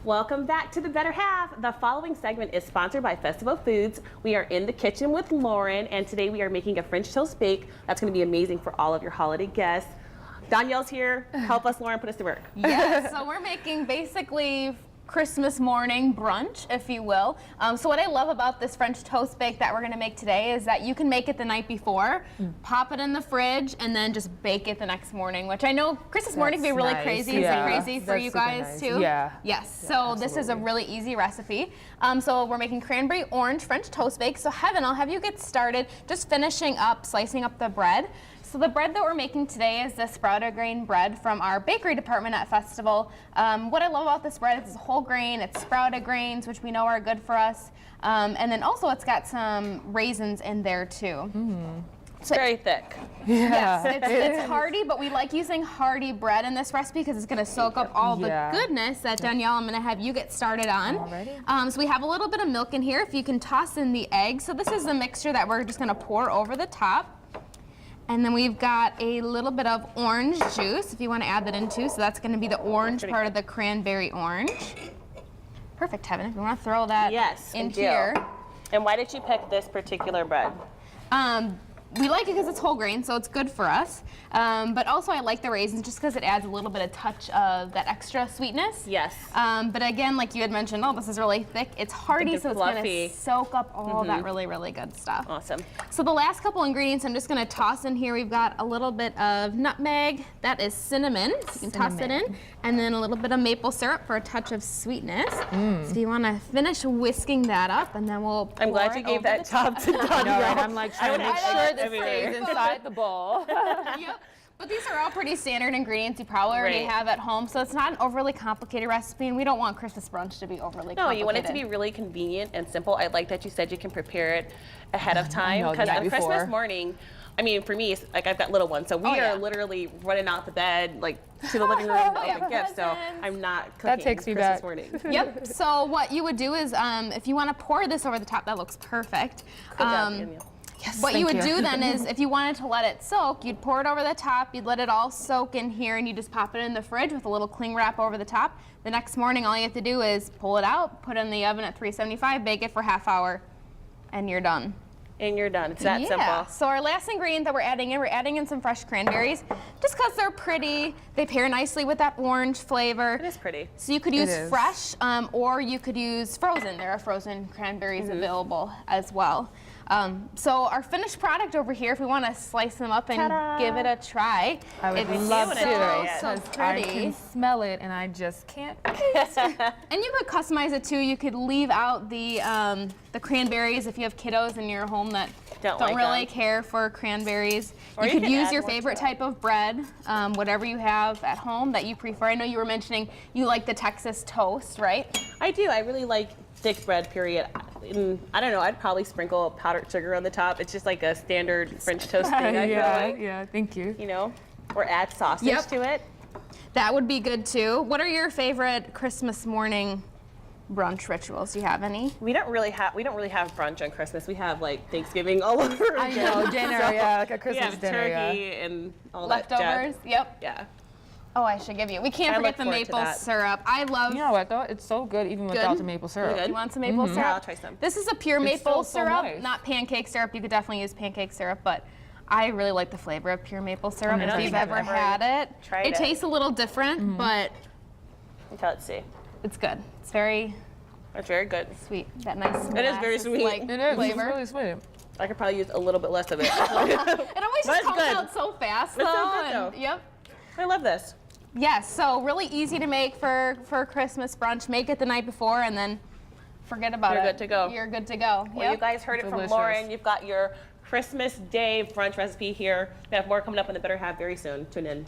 Welcome back to The Better Half. The following segment is sponsored by Festival Foods. We are in the kitchen with Lauren, and today we are making a French toast bake that's going to be amazing for all of your holiday guests. Danielle's here. Help us, Lauren, put us to work. Yes, so we're making basically Christmas morning brunch, if you will. So what I love about this French toast bake that we're going to make today is that you can make it the night before, pop it in the fridge, and then just bake it the next morning, which I know Christmas morning can be really crazy. Yeah. Is it crazy for you guys too? Yeah. Yes, Yeah, so absolutely. this is a really easy recipe. So we're making cranberry orange French toast bake. So Heaven, I'll have you get started just finishing up, slicing up the bread. So the bread that we're making today is the sprouted grain bread from our bakery department at Festival. What I love about this bread is it's whole grain, it's sprouted grains, which we know are good for us. And then also it's got some raisins in there too. It's very thick. Yes, it's hearty, but we like using hearty bread in this recipe because it's going to soak up all the goodness that Danielle, I'm going to have you get started on. Alrighty. So we have a little bit of milk in here. If you can toss in the eggs. So this is the mixture that we're just going to pour over the top. And then we've got a little bit of orange juice, if you want to add that in too. So that's going to be the orange part of the cranberry orange. Perfect, Heaven. If you want to throw that in here. And why did you pick this particular bread? We like it because it's whole grain, so it's good for us. But also I like the raisins just because it adds a little bit of touch of that extra sweetness. Yes. But again, like you had mentioned, oh, this is really thick. It's hearty, so it's going to soak up all that really, really good stuff. Awesome. So the last couple ingredients I'm just going to toss in here. We've got a little bit of nutmeg. That is cinnamon. So you can toss it in. And then a little bit of maple syrup for a touch of sweetness. So if you want to finish whisking that up, and then we'll pour I'm glad you gave that top to Danielle. And I'm like trying to make sure this stays inside the bowl. Yep. But these are all pretty standard ingredients you probably already have at home, so it's not an overly complicated recipe, and we don't want Christmas brunch to be overly complicated. No, you want it to be really convenient and simple. I like that you said you can prepare it ahead of time, because on Christmas morning, I mean, for me, it's like I've got little ones, so we are literally running out the bed, like to the living room to open gifts. So I'm not cooking That takes me Christmas back. morning. Yep. So what you would do is, if you want to pour this over the top, that looks perfect. Good job, Danielle. Yes, what you would do then is, if you wanted to let it soak, you'd pour it over the top, you'd let it all soak in here, and you just pop it in the fridge with a little cling wrap over the top. The next morning, all you have to do is pull it out, put it in the oven at 375, bake it for half hour, and you're done. And you're done. It's that simple. So our last ingredient that we're adding in some fresh cranberries, just because they're pretty. They pair nicely with that orange flavor. It is pretty. So you could use fresh, or you could use frozen. There are frozen cranberries available as well. So our finished product over here, if we want to slice them up and give it a try, I would love to. So I pretty. can smell it, and I just can't. And you could customize it too. You could leave out the cranberries if you have kiddos in your home that don't really care for cranberries. Or you you could can use add your more to favorite it. type of bread, whatever you have at home that you prefer. I know you were mentioning you like the Texas toast, right? I do. I really like thick bread, period. I don't know, I'd probably sprinkle powdered sugar on the top. It's just like a standard French toast thing, I feel like. Yeah, thank you. You know, or add sausage to it. That would be good too. What are your favorite Christmas morning brunch rituals? Do you have any? We don't really have brunch on Christmas. We have like Thanksgiving all over I again. know, dinner, like a Christmas dinner. Turkey and all Leftovers? that jazz. Yep. Yeah. Oh, I should give you. We can't forget the maple syrup. I love. You know what though? It's so good even without the maple syrup. Good. You want some maple syrup? Yeah, I'll try some. This is a pure maple so syrup, nice. not pancake syrup. You could definitely use pancake syrup, but I really like the flavor of pure maple syrup. I don't If you've think I've ever ever had it, tried it. tastes a little different, but Let's see. it's good. It's very It's very good. sweet. That nice. It is very sweet. Like It is. flavor. It's really sweet. I could probably use a little bit less of it. It always just comes good. out so fast, It's so though. good, though. And, yep. I love this. Yes, so really easy to make for Christmas brunch. Make it the night before and then forget about it. You're good to go. You're good to go. Well, you guys heard it from Lauren. You've got your Christmas Day brunch recipe here. We have more coming up on The Better Half very soon. Tune in.